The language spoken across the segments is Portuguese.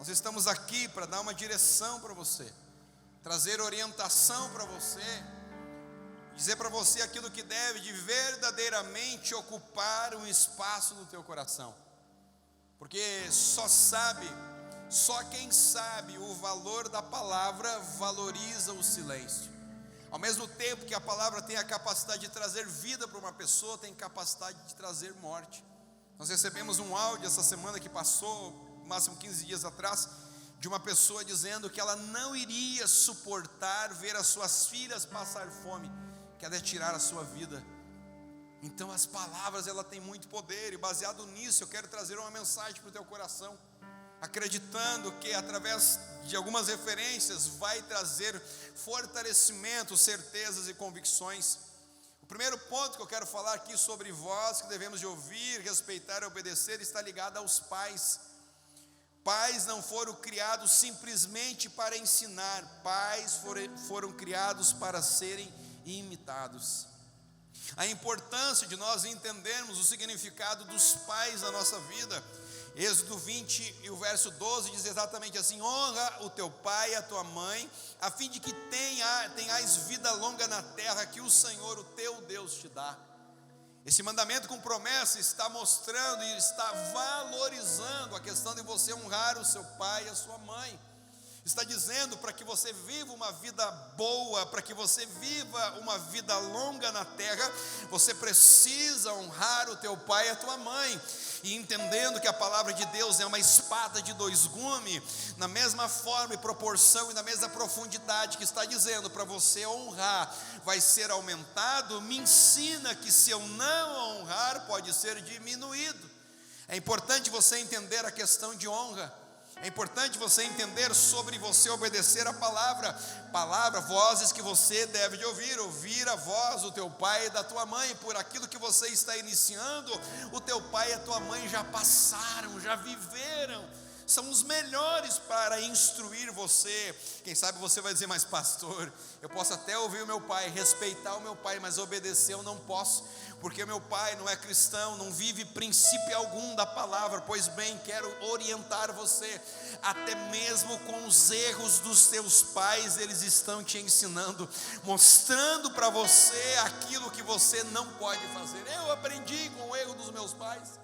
Nós estamos aqui para dar uma direção para você, trazer orientação para você, dizer para você aquilo que deve de verdadeiramente ocupar um espaço no teu coração. Porque só quem sabe o valor da palavra valoriza o silêncio. Ao mesmo tempo que a palavra tem a capacidade de trazer vida para uma pessoa, tem capacidade de trazer morte. Nós recebemos um áudio essa semana que passou, no máximo 15 dias atrás, de uma pessoa dizendo que ela não iria suportar ver as suas filhas passar fome, que ela ia tirar a sua vida. Então as palavras, ela tem muito poder, e baseado nisso eu quero trazer uma mensagem para o teu coração, acreditando que através de algumas referências vai trazer fortalecimento, certezas e convicções. O primeiro ponto que eu quero falar aqui sobre voz que devemos de ouvir, respeitar e obedecer está ligado aos pais. Pais não foram criados simplesmente para ensinar, pais foram criados para serem imitados. A importância de nós entendermos o significado dos pais na nossa vida. Êxodo 20 e o verso 12 diz exatamente assim: honra o teu pai e a tua mãe, a fim de que tenhais vida longa na terra que o Senhor, o teu Deus, te dá. Esse mandamento com promessa está mostrando e está valorizando a questão de você honrar o seu pai e a sua mãe. Está dizendo para que você viva uma vida boa, para que você viva uma vida longa na terra, você precisa honrar o teu pai e a tua mãe. E entendendo que a palavra de Deus é uma espada de dois gumes, na mesma forma e proporção e na mesma profundidade que está dizendo para você honrar, vai ser aumentado, me ensina que se eu não honrar, pode ser diminuído. É importante você entender a questão de honra. É importante você entender sobre você obedecer a palavra, vozes que você deve de ouvir a voz do teu pai e da tua mãe, por aquilo que você está iniciando, o teu pai e a tua mãe já passaram, já viveram, são os melhores para instruir você. Quem sabe você vai dizer, mas pastor, eu posso até ouvir o meu pai, respeitar o meu pai, mas obedecer eu não posso, porque meu pai não é cristão, não vive princípio algum da palavra. Pois bem, quero orientar você, até mesmo com os erros dos teus pais, eles estão te ensinando, mostrando para você aquilo que você não pode fazer. Eu aprendi com o erro dos meus pais.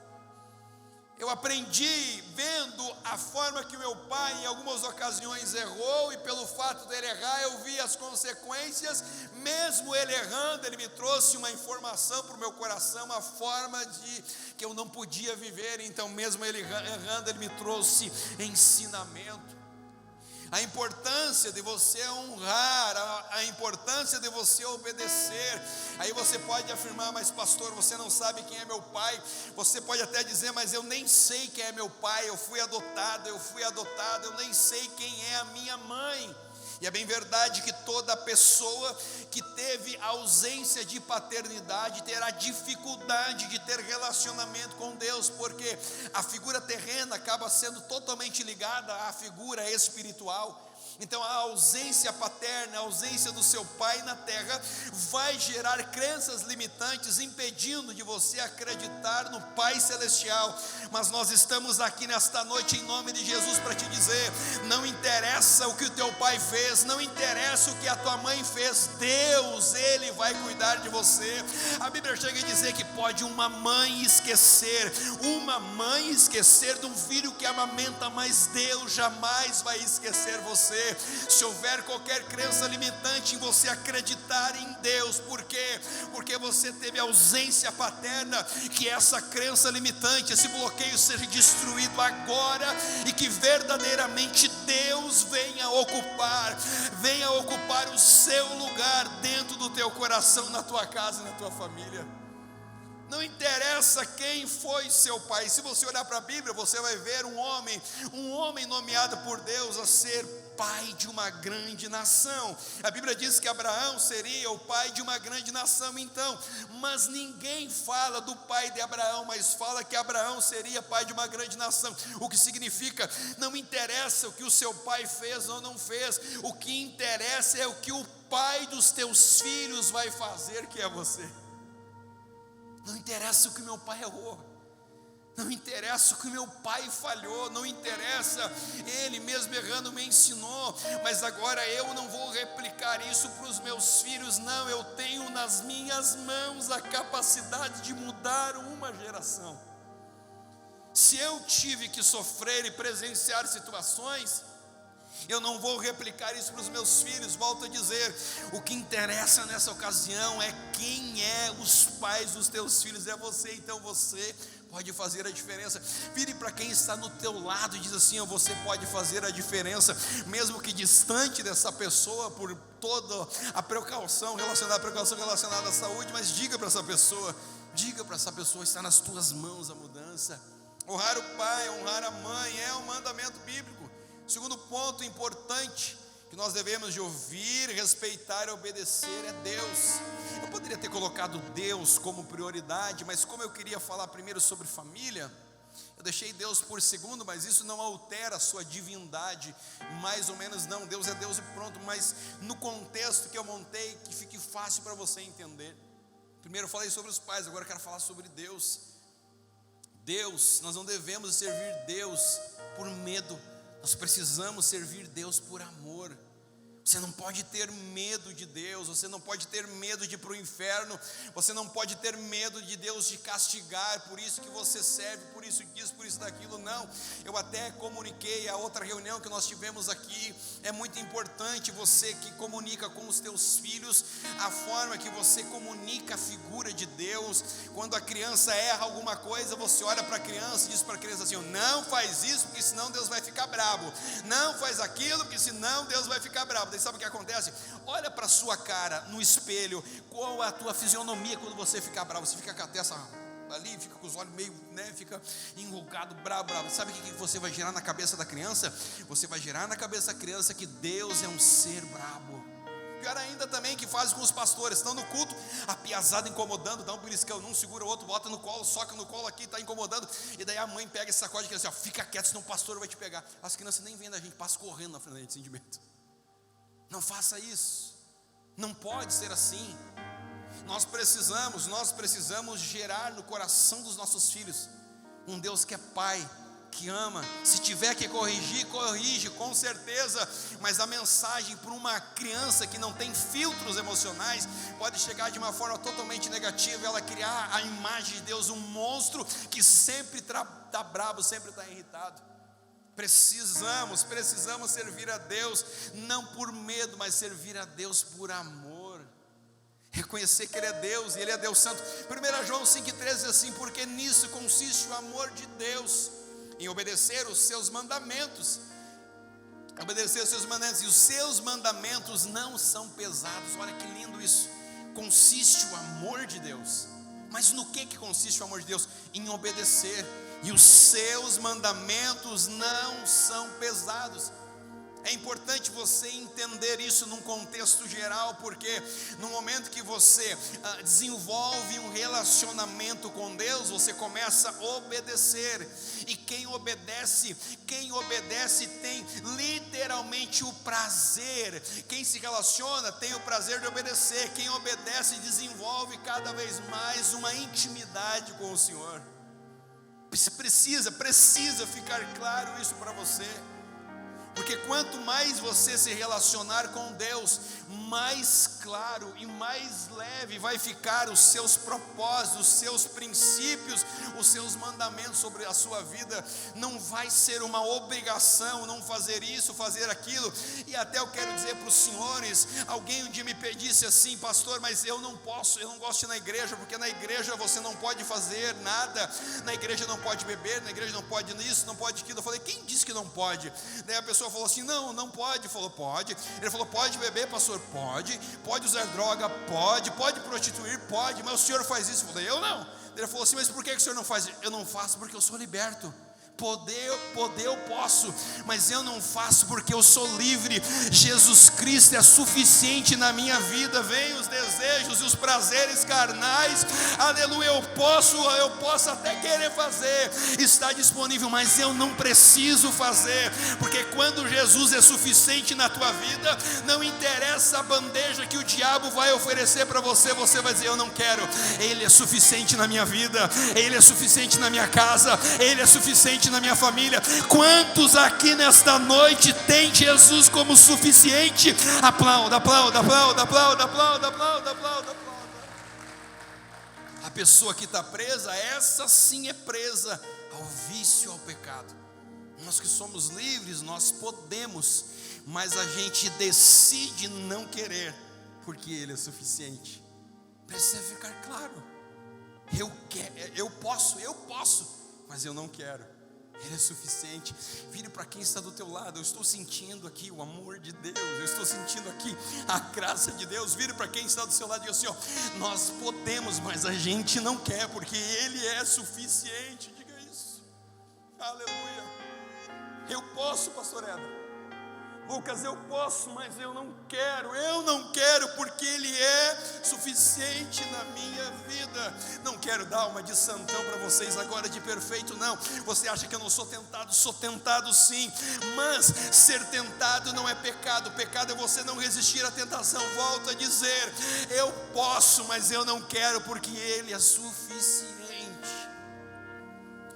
Eu aprendi vendo a forma que o meu pai em algumas ocasiões errou, e pelo fato dele errar eu vi as consequências. Mesmo ele errando, ele me trouxe uma informação para o meu coração, uma forma de que eu não podia viver. Então mesmo ele errando, ele me trouxe ensinamento. A importância de você honrar, a importância de você obedecer. Aí você pode afirmar, mas pastor, você não sabe quem é meu pai. Você pode até dizer, mas eu nem sei quem é meu pai, eu fui adotado, eu nem sei quem é a minha mãe. E é bem verdade que toda pessoa que teve ausência de paternidade terá dificuldade de ter relacionamento com Deus, porque a figura terrena acaba sendo totalmente ligada à figura espiritual. Então a ausência paterna, a ausência do seu pai na terra vai gerar crenças limitantes, impedindo de você acreditar no Pai Celestial. Mas nós estamos aqui nesta noite em nome de Jesus para te dizer, não interessa o que o teu pai fez, não interessa o que a tua mãe fez, Deus, Ele vai cuidar de você. A Bíblia chega a dizer que pode uma mãe esquecer de um filho que amamenta, mas Deus jamais vai esquecer você. Se houver qualquer crença limitante em você acreditar em Deus, por quê? Porque você teve ausência paterna, que essa crença limitante, esse bloqueio seja destruído agora, e que verdadeiramente Deus venha ocupar o seu lugar dentro do teu coração, na tua casa e na tua família. Não interessa quem foi seu pai. Se você olhar para a Bíblia, você vai ver um homem nomeado por Deus a ser pai de uma grande nação. A Bíblia diz que Abraão seria o pai de uma grande nação, então, mas ninguém fala do pai de Abraão, mas fala que Abraão seria pai de uma grande nação. O que significa, não interessa o que o seu pai fez ou não fez, o que interessa é o que o pai dos teus filhos vai fazer, que é você. Não interessa o que meu pai errou, Não interessa o que meu pai falhou, não interessa, ele mesmo errando me ensinou, mas agora eu não vou replicar isso para os meus filhos, não, eu tenho nas minhas mãos a capacidade de mudar uma geração. Se eu tive que sofrer e presenciar situações, eu não vou replicar isso para os meus filhos. Volto a dizer, o que interessa nessa ocasião é quem é os pais dos teus filhos, é você. Então você pode fazer a diferença. Vire para quem está no teu lado e diz assim: você pode fazer a diferença, mesmo que distante dessa pessoa, por toda a precaução relacionada à saúde, mas diga para essa pessoa, está nas tuas mãos a mudança. Honrar o pai, honrar a mãe é um mandamento bíblico. Segundo ponto importante que nós devemos de ouvir, respeitar e obedecer é Deus. Eu poderia ter colocado Deus como prioridade, mas como eu queria falar primeiro sobre família, eu deixei Deus por segundo, mas isso não altera a sua divindade, mais ou menos não, Deus é Deus e pronto, mas no contexto que eu montei, que fique fácil para você entender. Primeiro eu falei sobre os pais, agora eu quero falar sobre Deus. Deus, nós não devemos servir Deus por medo, nós precisamos servir Deus por amor. Você não pode ter medo de Deus, você não pode ter medo de ir para o inferno, você não pode ter medo de Deus te castigar, por isso que você serve, por isso disso, por isso daquilo, não. Eu até comuniquei a outra reunião que nós tivemos aqui, é muito importante você que comunica com os teus filhos, a forma que você comunica a figura de Deus. Quando a criança erra alguma coisa, você olha para a criança e diz para a criança assim: não faz isso, porque senão Deus vai ficar bravo, não faz aquilo, porque senão Deus vai ficar bravo. Daí sabe o que acontece? Olha para a sua cara no espelho, qual é a tua fisionomia quando você ficar bravo? Você fica com a testa ali, fica com os olhos meio, fica enrugado, bravo. Sabe o que você vai gerar na cabeça da criança? Você vai gerar na cabeça da criança que Deus é um ser brabo. Pior ainda também que faz com os pastores, estão no culto, a piazada incomodando, dá um beliscão, um segura o outro, bota no colo, soca no colo aqui, está incomodando, e daí a mãe pega esse sacode e diz assim: fica quieto, senão o pastor vai te pegar. As crianças nem vêm da gente, passam correndo na frente de sentimento. Não faça isso, não pode ser assim. Nós precisamos gerar no coração dos nossos filhos um Deus que é pai, que ama. Se tiver que corrigir, corrige, com certeza, mas a mensagem para uma criança que não tem filtros emocionais pode chegar de uma forma totalmente negativa, ela criar a imagem de Deus, um monstro que sempre está bravo, sempre está irritado. Precisamos servir a Deus, não por medo, mas servir a Deus por amor. Reconhecer que Ele é Deus e Ele é Deus Santo. 1 João 5,13 diz assim: porque nisso consiste o amor de Deus, em obedecer os seus mandamentos. E os seus mandamentos não são pesados. Olha que lindo isso. Consiste o amor de Deus. Mas no que consiste o amor de Deus? Em obedecer. E os seus mandamentos não são pesados. É importante você entender isso num contexto geral, porque no momento que você desenvolve um relacionamento com Deus, você começa a obedecer. E quem obedece tem literalmente o prazer. Quem se relaciona tem o prazer de obedecer. Quem obedece desenvolve cada vez mais uma intimidade com o Senhor. Precisa ficar claro isso para você. Porque quanto mais você se relacionar com Deus, mais claro e mais leve vai ficar os seus propósitos, os seus princípios, os seus mandamentos sobre a sua vida. Não vai ser uma obrigação não fazer isso, fazer aquilo. E até eu quero dizer para os senhores, alguém um dia me pedisse assim: pastor, mas eu não gosto de ir na igreja, porque na igreja você não pode fazer nada, na igreja não pode beber, na igreja não pode isso, não pode aquilo. Eu falei: quem disse que não pode? Daí a pessoa falou assim: não pode. Falou: pode. Ele falou: pode beber, pastor? Pode usar droga? Pode prostituir? Pode, mas o senhor faz isso? Eu falei: eu não. Ele falou assim: mas por que o senhor não faz? Eu não faço porque eu sou liberto. Poder eu posso, mas eu não faço porque eu sou livre. Jesus Cristo é suficiente na minha vida. Vem os desejos e os prazeres carnais, aleluia, eu posso até querer fazer, está disponível, mas eu não preciso fazer, porque quando Jesus é suficiente na tua vida, não interessa a bandeja que o diabo vai oferecer para você, você vai dizer: eu não quero. Ele é suficiente na minha vida, Ele é suficiente na minha casa, Ele é suficiente na minha família. Quantos aqui nesta noite tem Jesus como suficiente? Aplauda, aplauda, aplauda, aplauda, aplauda, aplauda, aplauda. A pessoa que está presa, essa sim é presa ao vício, ao pecado. Nós que somos livres, nós podemos, mas a gente decide não querer, porque Ele é suficiente. Precisa ficar claro. Eu posso, mas eu não quero. Ele é suficiente. Vire para quem está do teu lado: eu estou sentindo aqui o amor de Deus, eu estou sentindo aqui a graça de Deus. Vire para quem está do seu lado e diga assim: ó, nós podemos, mas a gente não quer, porque Ele é suficiente. Diga isso. Aleluia. Eu posso, pastor Eda. Lucas, eu posso, mas eu não quero, porque Ele é suficiente na minha vida. Não quero dar uma de santão para vocês agora, de perfeito, não. Você acha que eu não sou tentado? Sou tentado sim, mas ser tentado não é pecado. Pecado é você não resistir à tentação. Volto a dizer: eu posso, mas eu não quero, porque Ele é suficiente.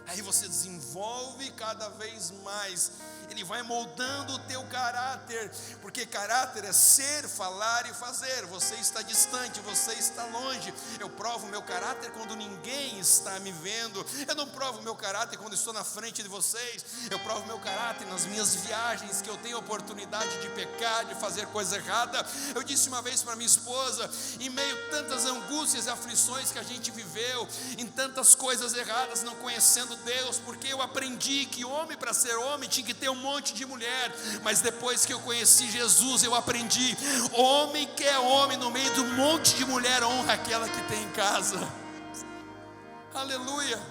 Aí você desenvolve cada vez mais. Ele vai moldando o teu caráter, porque caráter é ser, falar e fazer. Você está distante, você está longe. Eu provo meu caráter quando ninguém está me vendo. Eu não provo meu caráter quando estou na frente de vocês. Eu provo meu caráter nas minhas viagens, que eu tenho oportunidade de pecar, de fazer coisa errada. Eu disse uma vez para minha esposa, em meio a tantas angústias e aflições que a gente viveu, em tantas coisas erradas, não conhecendo Deus, porque eu aprendi que homem, para ser homem, tinha que ter um monte de mulher, mas depois que eu conheci Jesus, eu aprendi: homem que é homem no meio do monte de mulher, honra aquela que tem em casa. Aleluia.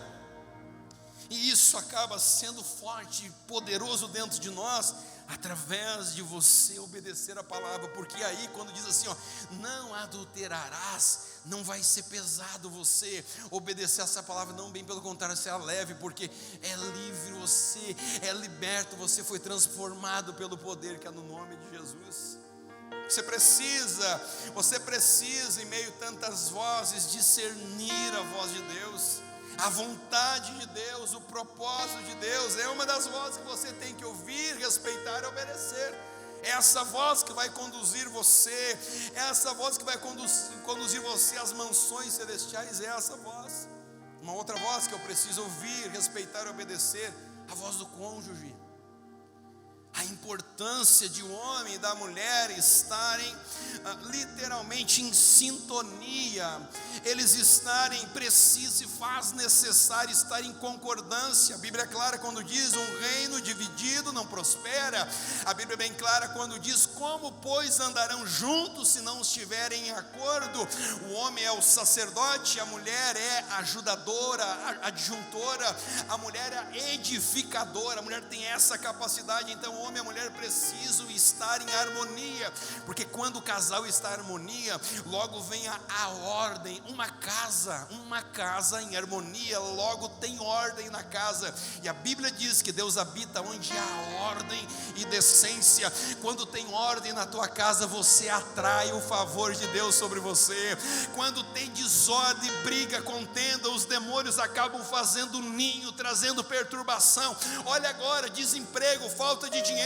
E isso acaba sendo forte e poderoso dentro de nós, através de você obedecer a palavra. Porque aí quando diz assim, ó, não adulterarás, não vai ser pesado você obedecer essa palavra, não, bem pelo contrário, será leve, porque é livre, você é liberto, você foi transformado pelo poder que é no nome de Jesus. Você precisa, em meio a tantas vozes, discernir a voz de Deus, a vontade de Deus, o propósito de Deus. É uma das vozes que você tem que ouvir, respeitar e obedecer. É essa voz que vai conduzir você, é essa voz que vai conduzir você às mansões celestiais. É essa voz. Uma outra voz que eu preciso ouvir, respeitar e obedecer: a voz do cônjuge. A importância de um homem e da mulher estarem literalmente em sintonia, eles estarem precisos, e faz necessário estar em concordância. A Bíblia é clara quando diz: um reino dividido não prospera. A Bíblia é bem clara quando diz: como pois andarão juntos se não estiverem em acordo? O homem é o sacerdote, a mulher é ajudadora, adjuntora, a mulher é edificadora. A mulher tem essa capacidade. Então o homem e a mulher precisam estar em harmonia, porque quando o casal está em harmonia, logo vem a ordem. Uma casa em harmonia, logo tem ordem na casa. E a Bíblia diz que Deus habita onde há ordem e decência. Quando tem ordem na tua casa, você atrai o favor de Deus sobre você. Quando tem desordem, briga, contenda, os demônios acabam fazendo ninho, trazendo perturbação. Olha agora, desemprego, falta de dinheiro.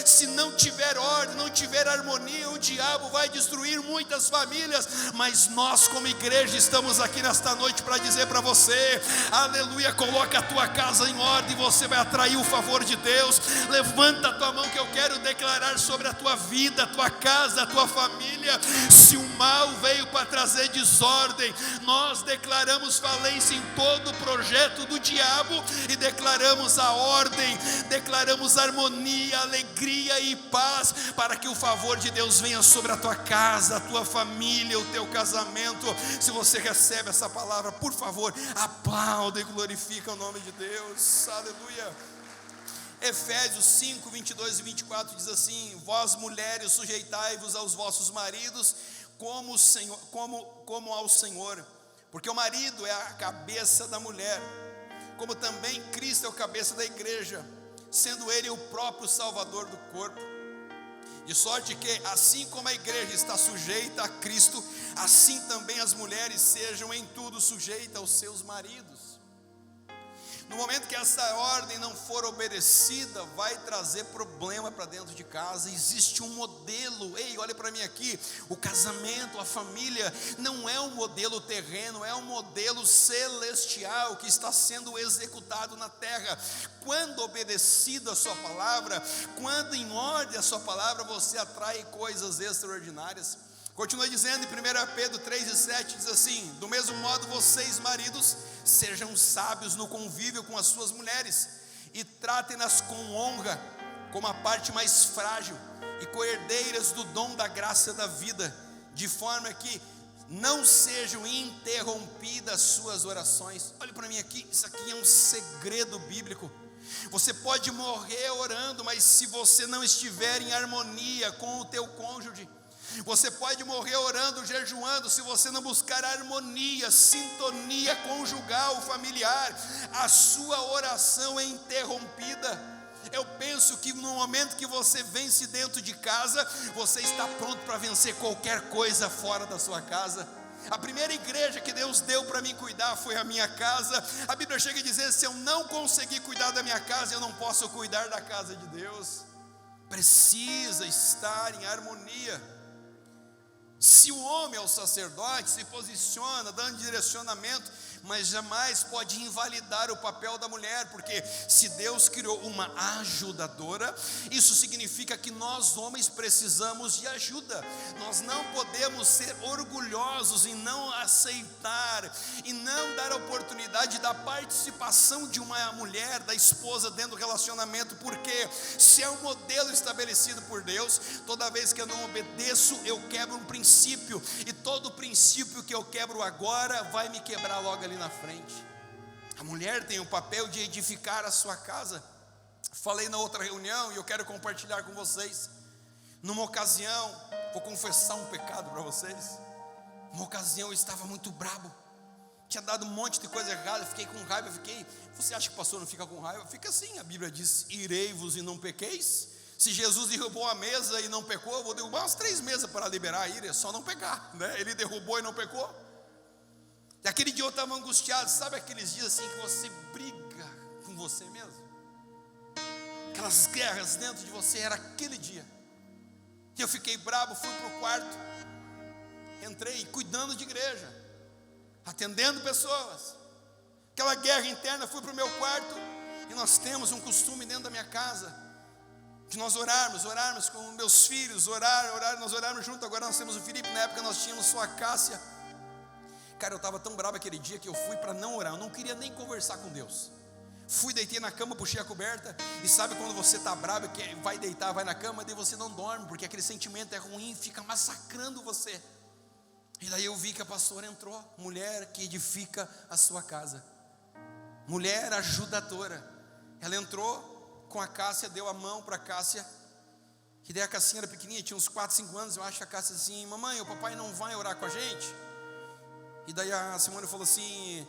Se não tiver ordem, não tiver harmonia, o diabo vai destruir muitas famílias. Mas nós como igreja estamos aqui nesta noite para dizer para você: aleluia, coloca a tua casa em ordem, você vai atrair o favor de Deus. Levanta a tua mão que eu quero declarar sobre a tua vida, a tua casa, a tua família. Se o mal veio para trazer desordem, nós declaramos falência em todo o projeto do diabo e declaramos a ordem, declaramos harmonia, alegria e paz, para que o favor de Deus venha sobre a tua casa, a tua família, o teu casamento. Se você recebe essa palavra, por favor, aplauda e glorifica o nome de Deus. Aleluia. Efésios 5, 22 e 24 diz assim: vós mulheres, sujeitai-vos aos vossos maridos como ao Senhor, porque o marido é a cabeça da mulher, como também Cristo é o cabeça da igreja, sendo ele o próprio Salvador do corpo. De sorte que, assim como a igreja está sujeita a Cristo, assim também as mulheres sejam em tudo sujeitas aos seus maridos. No momento que essa ordem não for obedecida, vai trazer problema para dentro de casa. Existe um modelo, ei, olha para mim aqui, o casamento, a família, não é um modelo terreno, é um modelo celestial que está sendo executado na terra. Quando obedecido a sua palavra, quando em ordem a sua palavra, você atrai coisas extraordinárias. Continua dizendo em 1 Pedro 3 e 7, diz assim: do mesmo modo vocês, maridos, sejam sábios no convívio com as suas mulheres, e tratem-nas com honra, como a parte mais frágil, e co-herdeiras do dom da graça da vida, de forma que não sejam interrompidas suas orações. Olha para mim aqui, isso aqui é um segredo bíblico. Você pode morrer orando, mas se você não estiver em harmonia com o teu cônjuge, você pode morrer orando, jejuando, se você não buscar harmonia, sintonia conjugal, familiar, a sua oração é interrompida. Eu penso que no momento que você vence dentro de casa, você está pronto para vencer qualquer coisa fora da sua casa. A primeira igreja que Deus deu para mim cuidar foi a minha casa. A Bíblia chega a dizer: se eu não conseguir cuidar da minha casa, eu não posso cuidar da casa de Deus. Precisa estar em harmonia. Se o homem é o sacerdote, se posiciona, dando direcionamento, mas jamais pode invalidar o papel da mulher, porque se Deus criou uma ajudadora, isso significa que nós homens precisamos de ajuda. Nós não podemos ser orgulhosos em não aceitar e não dar a oportunidade da participação de uma mulher, da esposa dentro do relacionamento, porque se é um modelo estabelecido por Deus, toda vez que eu não obedeço, eu quebro um princípio, e todo princípio que eu quebro agora vai me quebrar logo ali na frente. A mulher tem o papel de edificar a sua casa. Falei na outra reunião e eu quero compartilhar com vocês. Numa ocasião, vou confessar um pecado para vocês. Uma ocasião eu estava muito brabo, tinha dado um monte de coisa errada, fiquei com raiva, você acha que o pastor não fica com raiva? Fica assim, a Bíblia diz: irei-vos e não pequeis. Se Jesus derrubou a mesa e não pecou, eu vou derrubar umas 3 mesas para liberar a ira, é só não pecar, né? Ele derrubou e não pecou. E aquele dia eu estava angustiado. Sabe aqueles dias assim que você briga com você mesmo? Aquelas guerras dentro de você, era aquele dia. E eu fiquei bravo, fui para o quarto, entrei cuidando de igreja, atendendo pessoas. Aquela guerra interna, fui para o meu quarto. E nós temos um costume dentro da minha casa, de nós orarmos com meus filhos, nós orarmos junto. Agora nós temos o Felipe, na época nós tínhamos só a Cássia. Cara, eu estava tão bravo aquele dia que eu fui para não orar, eu não queria nem conversar com Deus. Fui, deitei na cama, puxei a coberta. E sabe quando você está bravo, que vai deitar, vai na cama, daí você não dorme, porque aquele sentimento é ruim, fica massacrando você. E daí eu vi que a pastora entrou, mulher que edifica a sua casa, mulher ajudadora. Ela entrou com a Cássia, deu a mão para a Cássia. E daí a Cassinha era pequenininha, tinha uns 4, 5 anos. Eu acho que a Cássia assim: mamãe, o papai não vai orar com a gente? E daí a Simone falou assim: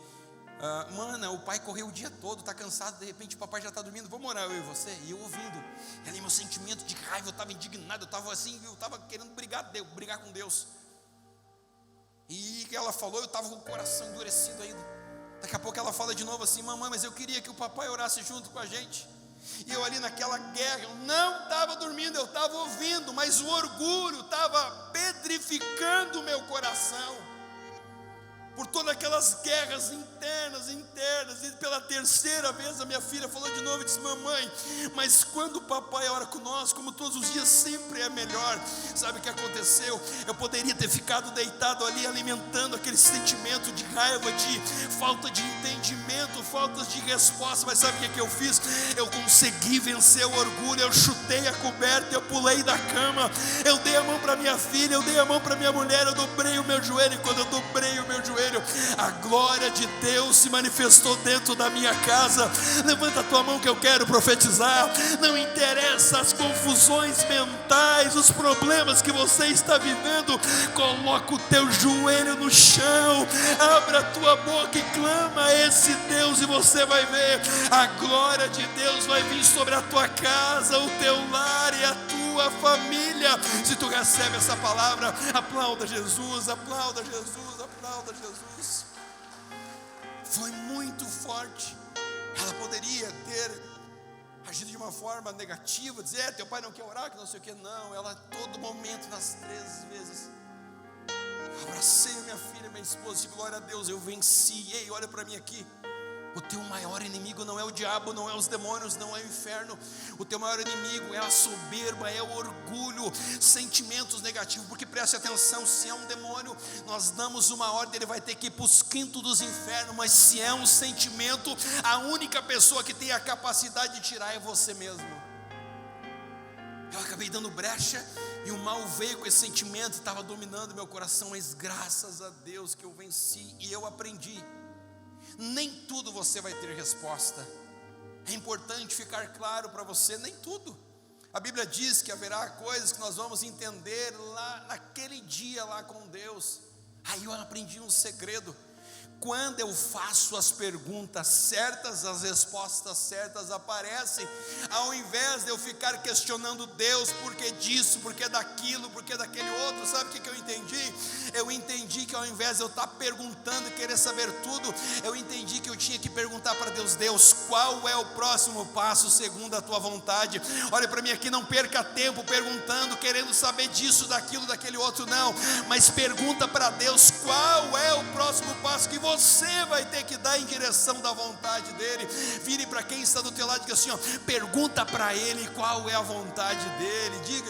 mana, o pai correu o dia todo, está cansado, de repente o papai já está dormindo, vamos orar eu e você? E eu ouvindo, e aí meu sentimento de raiva, eu estava indignado, eu estava assim, eu estava querendo brigar com Deus. E ela falou, eu estava com o coração endurecido ainda. Daqui a pouco ela fala de novo assim: mamãe, mas eu queria que o papai orasse junto com a gente. E eu ali naquela guerra, eu não estava dormindo, eu estava ouvindo, mas o orgulho estava pedrificando o meu coração. por todas aquelas guerras internas, e pela terceira vez a minha filha falou de novo e disse: mamãe, mas quando o papai ora com nós, como todos os dias, sempre é melhor. Sabe o que aconteceu? Eu poderia ter ficado deitado ali alimentando aquele sentimento de raiva, de falta de entendimento, falta de resposta, mas sabe o que eu fiz? Eu consegui vencer o orgulho. Eu chutei a coberta, eu pulei da cama, eu dei a mão para minha filha, eu dei a mão para minha mulher, eu dobrei o meu joelho, e quando eu dobrei o meu joelho, a glória de Deus se manifestou dentro da minha casa. Levanta a tua mão que eu quero profetizar. Não interessa as confusões mentais, os problemas que você está vivendo, coloca o teu joelho no chão, abra a tua boca e clama a esse Deus, e você vai ver a glória de Deus vai vir sobre a tua casa, o teu lar e a tua família. Se tu recebe essa palavra, aplauda Jesus, aplauda Jesus, aplauda Jesus. Foi muito forte. Ela poderia ter agido de uma forma negativa, dizer: teu pai não quer orar, que não sei o que. Não, ela todo momento, nas 3 vezes, eu abracei a minha filha, minha esposa, e glória a Deus, eu venci. Ei, olha para mim aqui. O teu maior inimigo não é o diabo, não é os demônios, não é o inferno. O teu maior inimigo é a soberba, é o orgulho, sentimentos negativos. Porque preste atenção, se é um demônio, nós damos uma ordem, ele vai ter que ir para os quintos dos infernos. Mas se é um sentimento, a única pessoa que tem a capacidade de tirar é você mesmo. Eu acabei dando brecha, e o mal veio com esse sentimento, estava dominando meu coração. Mas graças a Deus que eu venci, e eu aprendi. Nem tudo você vai ter resposta. É importante ficar claro para você, nem tudo. A Bíblia diz que haverá coisas que nós vamos entender lá naquele dia lá com Deus. Aí eu aprendi um segredo: quando eu faço as perguntas certas, as respostas certas aparecem. Ao invés de eu ficar questionando Deus, por que disso, por que daquilo, por que daquele outro, sabe o que eu entendi? Eu entendi que ao invés de eu estar perguntando e querer saber tudo, eu entendi que eu tinha que perguntar para Deus: Deus, qual é o próximo passo segundo a tua vontade? Olha para mim aqui, não perca tempo perguntando, querendo saber disso, daquilo, daquele outro, não. Mas pergunta para Deus qual é o próximo passo que você vai ter que dar em direção da vontade dele. Vire para quem está do teu lado e diga assim: ó, pergunta para ele qual é a vontade dele. Diga.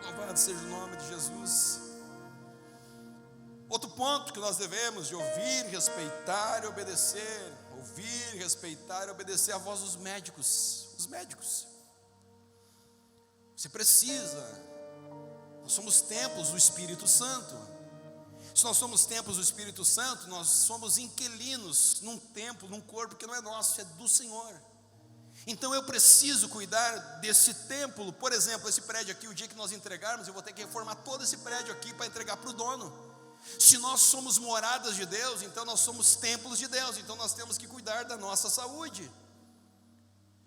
Louvado seja o nome de Jesus. Outro ponto que nós devemos de ouvir, respeitar e obedecer. Ouvir, respeitar e obedecer a voz dos médicos. Os médicos. Você precisa. Nós somos templos do Espírito Santo. Se nós somos templos do Espírito Santo, nós somos inquilinos num templo, num corpo que não é nosso, é do Senhor. Então eu preciso cuidar desse templo. Por exemplo, esse prédio aqui, o dia que nós entregarmos, eu vou ter que reformar todo esse prédio aqui para entregar para o dono. Se nós somos moradas de Deus, então nós somos templos de Deus. Então nós temos que cuidar da nossa saúde.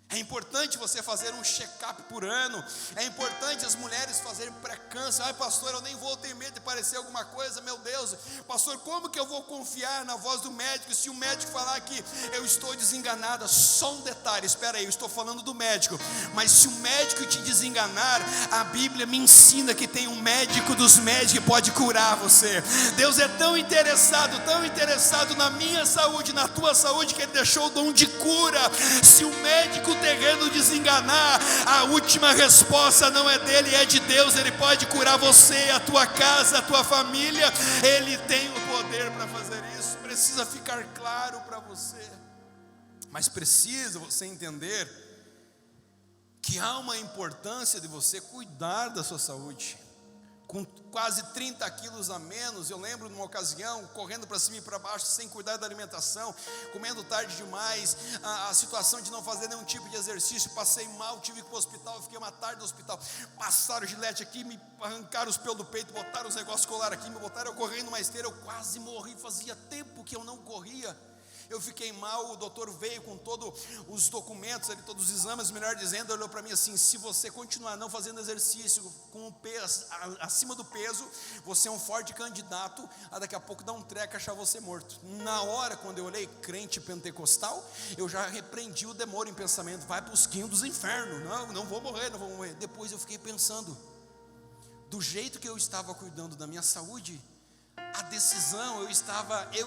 É importante você fazer um check-up por ano. É importante as mulheres fazerem pré-câncer. Ai, pastor, eu nem vou ter medo de parecer alguma coisa. Meu Deus, pastor, como que eu vou confiar na voz do médico se o médico falar que eu estou desenganada? Só um detalhe, espera aí, eu estou falando do médico. Mas se o médico te desenganar, a Bíblia me ensina que tem um médico dos médicos que pode curar você. Deus é tão interessado na minha saúde, na tua saúde, que Ele deixou o dom de cura. Se o médico terreno desenganar, a última resposta não é dele, é de Deus. Ele pode curar você, a tua casa, a tua família. Ele tem o poder para fazer isso. Precisa ficar claro para você. Mas precisa você entender que há uma importância de você cuidar da sua saúde. Com quase 30 quilos a menos, eu lembro numa ocasião, correndo para cima e para baixo, sem cuidar da alimentação, comendo tarde demais, a situação de não fazer nenhum tipo de exercício, passei mal, tive que ir para o hospital, fiquei uma tarde no hospital, passaram o gilete aqui, me arrancaram os pelos do peito, botaram os negócios colar aqui, me botaram, eu correndo numa esteira, eu quase morri, fazia tempo que eu não corria. Eu fiquei mal, o doutor veio com todos os documentos, ali, todos os exames, melhor dizendo, olhou para mim assim: se você continuar não fazendo exercício com o peso, acima do peso, você é um forte candidato a daqui a pouco dar um treco e achar você morto. Na hora, quando eu olhei, crente pentecostal, eu já repreendi o demônio em pensamento: vai para os quintos dos infernos, não vou morrer. Depois eu fiquei pensando, do jeito que eu estava cuidando da minha saúde, a decisão eu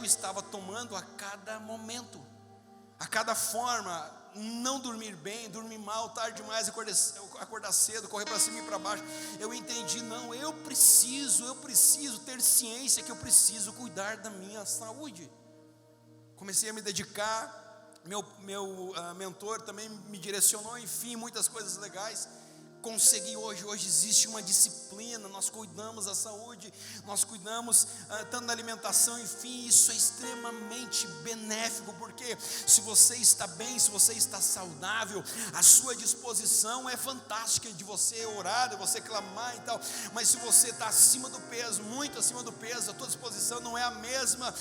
estava tomando a cada momento, a cada forma. Não dormir bem, dormir mal, tarde demais, acordar cedo, correr para cima e para baixo. Eu entendi, não, eu preciso ter ciência que eu preciso cuidar da minha saúde. Comecei a me dedicar, meu mentor também me direcionou, enfim, muitas coisas legais. Consegui hoje existe uma disciplina, nós cuidamos da saúde, nós cuidamos tanto da alimentação, enfim, isso é extremamente benéfico, porque se você está bem, se você está saudável, a sua disposição é fantástica de você orar, de você clamar e tal, mas se você está acima do peso, muito acima do peso, a tua disposição não é a mesma,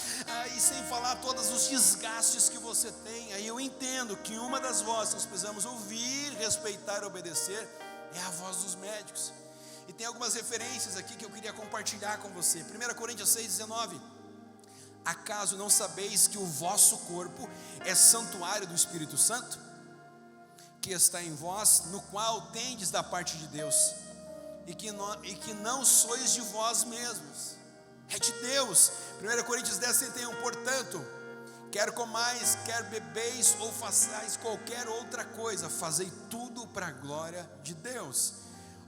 e sem falar todos os desgastes que você tem. Aí eu entendo que uma das vozes que nós precisamos ouvir, respeitar e obedecer é a voz dos médicos. E tem algumas referências aqui que eu queria compartilhar com você. 1 Coríntios 6,19: acaso não sabeis que o vosso corpo é santuário do Espírito Santo, que está em vós, no qual tendes da parte de Deus, e que não sois de vós mesmos, é de Deus. 1 Coríntios 10:31: portanto, quer comais, quer bebeis, ou façais qualquer outra coisa, fazei tudo para a glória de Deus.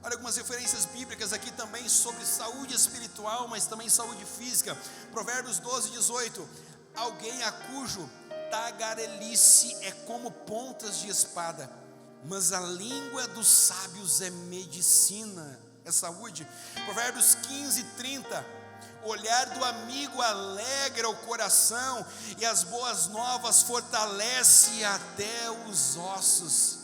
Olha algumas referências bíblicas aqui também sobre saúde espiritual, mas também saúde física. Provérbios 12:18: alguém a cujo tagarelice é como pontas de espada, mas a língua dos sábios é medicina, é saúde. Provérbios 15:30: o olhar do amigo alegra o coração, e as boas novas fortalece até os ossos.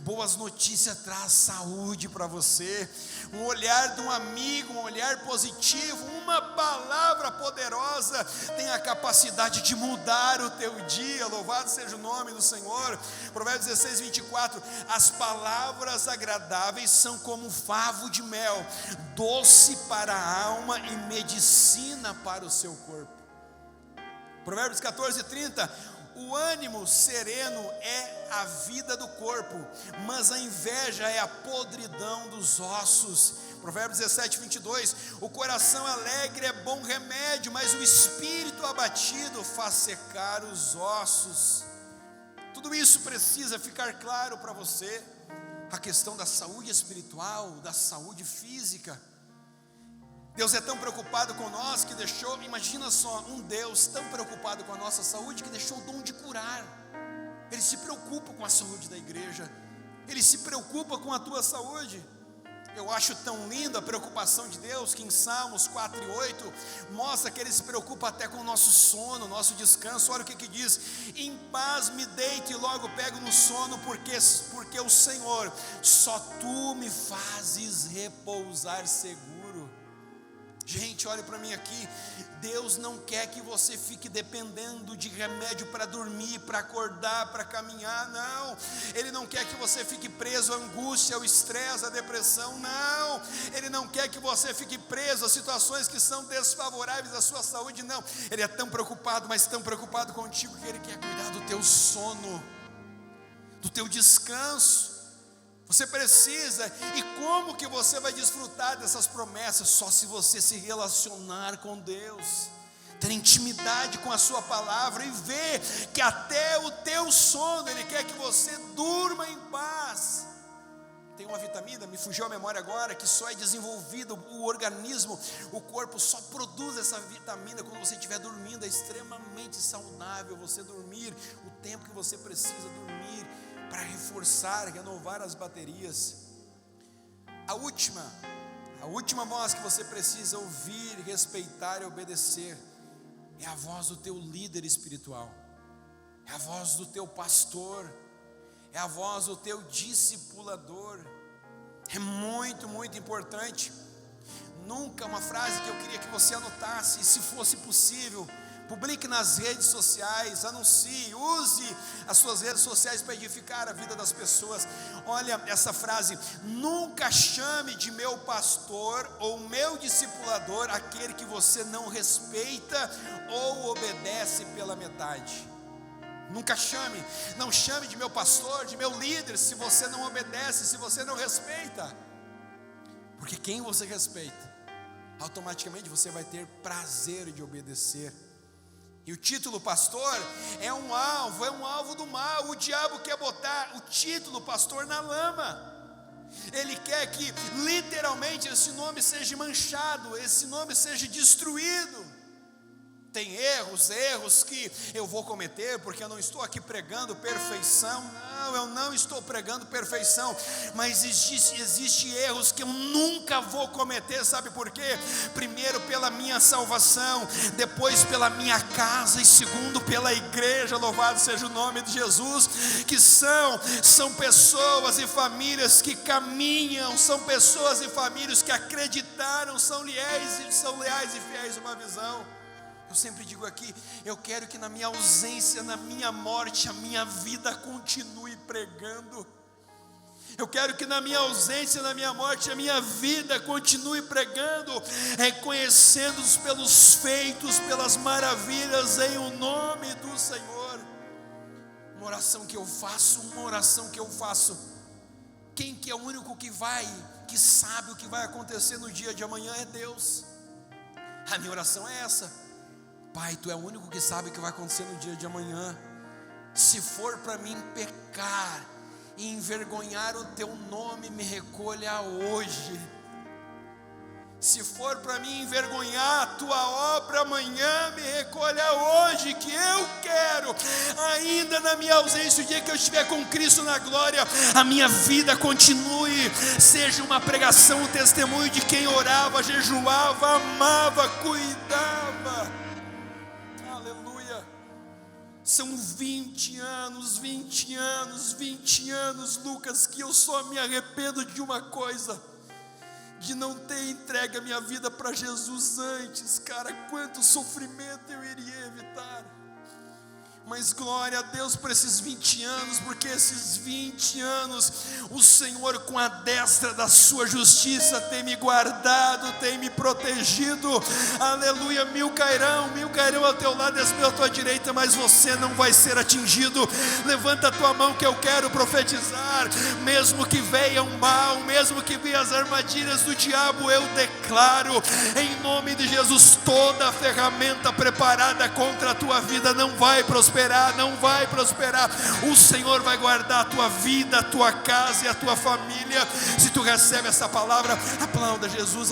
Boas notícias traz saúde para você. Um olhar de um amigo, um olhar positivo, uma palavra poderosa tem a capacidade de mudar o teu dia. Louvado seja o nome do Senhor. Provérbios 16:24: as palavras agradáveis são como um favo de mel, doce para a alma e medicina para o seu corpo. Provérbios 14:30: o ânimo sereno é a vida do corpo, mas a inveja é a podridão dos ossos. Provérbios 17:22: o coração alegre é bom remédio, mas o espírito abatido faz secar os ossos. Tudo isso precisa ficar claro para você, a questão da saúde espiritual, da saúde física. Deus é tão preocupado com nós que deixou, imagina só, um Deus tão preocupado com a nossa saúde que deixou o dom de curar. Ele se preocupa com a saúde da igreja, Ele se preocupa com a tua saúde. Eu acho tão linda a preocupação de Deus, que em Salmos 4:8 mostra que Ele se preocupa até com o nosso sono, nosso descanso. Olha o que diz: em paz me deito e logo pego no sono, porque o Senhor, só Tu me fazes repousar seguro. Gente, olha para mim aqui, Deus não quer que você fique dependendo de remédio para dormir, para acordar, para caminhar, não. Ele não quer que você fique preso à angústia, ao estresse, à depressão, não. Ele não quer que você fique preso a situações que são desfavoráveis à sua saúde, não. Ele é tão preocupado, mas tão preocupado contigo, que Ele quer cuidar do teu sono, do teu descanso. Você precisa, e como que você vai desfrutar dessas promessas? Só se você se relacionar com Deus, ter intimidade com a sua palavra e ver que até o teu sono Ele quer que você durma em paz. Tem uma vitamina, me fugiu a memória agora, que só é desenvolvido, o organismo, o corpo só produz essa vitamina quando você estiver dormindo. É extremamente saudável você dormir o tempo que você precisa dormir, para reforçar, renovar as baterias. A última voz que você precisa ouvir, respeitar e obedecer é a voz do teu líder espiritual, é a voz do teu pastor, é a voz do teu discipulador. É muito, muito importante. Nunca, uma frase que eu queria que você anotasse, e se fosse possível, publique nas redes sociais, anuncie, use as suas redes sociais para edificar a vida das pessoas. Olha essa frase: nunca chame de meu pastor ou meu discipulador aquele que você não respeita ou obedece pela metade. Nunca chame, não chame de meu pastor, de meu líder, se você não obedece, se você não respeita. Porque quem você respeita automaticamente você vai ter prazer de obedecer. E o título pastor é um alvo do mal. O diabo quer botar o título pastor na lama. Ele quer que literalmente esse nome seja manchado, esse nome seja destruído. Tem erros que eu vou cometer, porque eu não estou aqui pregando perfeição. Não, eu não estou pregando perfeição, mas existe erros que eu nunca vou cometer. Sabe por quê? Primeiro pela minha salvação, depois pela minha casa, e segundo pela igreja. Louvado seja o nome de Jesus. Que são pessoas e famílias que caminham, são pessoas e famílias que acreditaram, são leais e fiéis a uma visão. Eu sempre digo aqui, eu quero que na minha ausência, na minha morte, a minha vida continue pregando. Eu quero que na minha ausência, na minha morte, a minha vida continue pregando, reconhecendo-os pelos feitos, pelas maravilhas, em o nome do Senhor. Uma oração que eu faço. Quem que é o único que sabe o que vai acontecer no dia de amanhã? É Deus. A minha oração é essa: Pai, Tu é o único que sabe o que vai acontecer no dia de amanhã. Se for para mim pecar e envergonhar o Teu nome, me recolha hoje. Se for para mim envergonhar a Tua obra amanhã, me recolha hoje, que eu quero, ainda na minha ausência, o dia que eu estiver com Cristo na glória, a minha vida continue, seja uma pregação, um testemunho de quem orava, jejuava, amava, cuidava. São 20 anos, Lucas, que eu só me arrependo de uma coisa: de não ter entregue a minha vida para Jesus antes. Cara, quanto sofrimento eu iria evitar. Mas glória a Deus por esses 20 anos, porque esses 20 anos o Senhor, com a destra da sua justiça, tem me guardado, tem me protegido. Aleluia. Mil cairão ao teu lado, 10 mil à tua direita, mas você não vai ser atingido. Levanta a tua mão que eu quero profetizar. Mesmo que venha o mal, mesmo que venham as armadilhas do diabo, eu declaro em nome de Jesus, toda a ferramenta preparada contra a tua vida não vai prosperar. O Senhor vai guardar a tua vida, a tua casa e a tua família. Se tu recebe essa palavra, aplauda Jesus,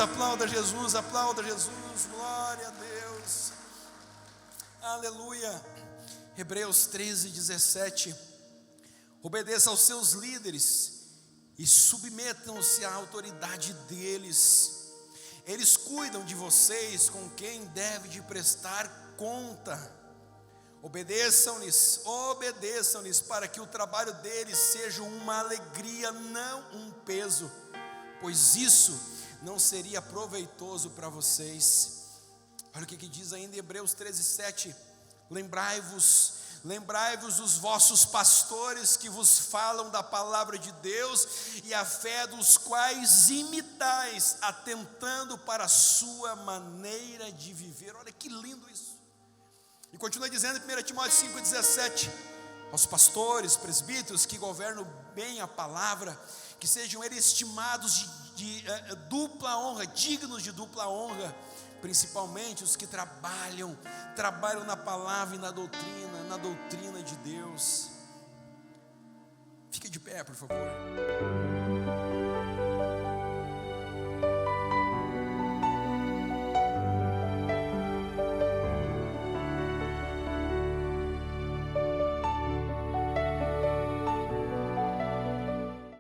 glória a Deus, aleluia. Hebreus 13:17. Obedeça aos seus líderes e submetam-se à autoridade deles. Eles cuidam de vocês, com quem deve de prestar conta. Obedeçam-lhes, para que o trabalho deles seja uma alegria, não um peso, pois isso não seria proveitoso para vocês. Olha o que diz ainda em Hebreus 13:7. Lembrai-vos dos vossos pastores que vos falam da palavra de Deus e a fé dos quais imitais, atentando para a sua maneira de viver. Olha que lindo isso. E continua dizendo em 1 Timóteo 5:17, aos pastores, presbíteros que governam bem a palavra, que sejam eles estimados de dupla honra, dignos de dupla honra, principalmente os que trabalham na palavra e na doutrina de Deus. Fique de pé, por favor.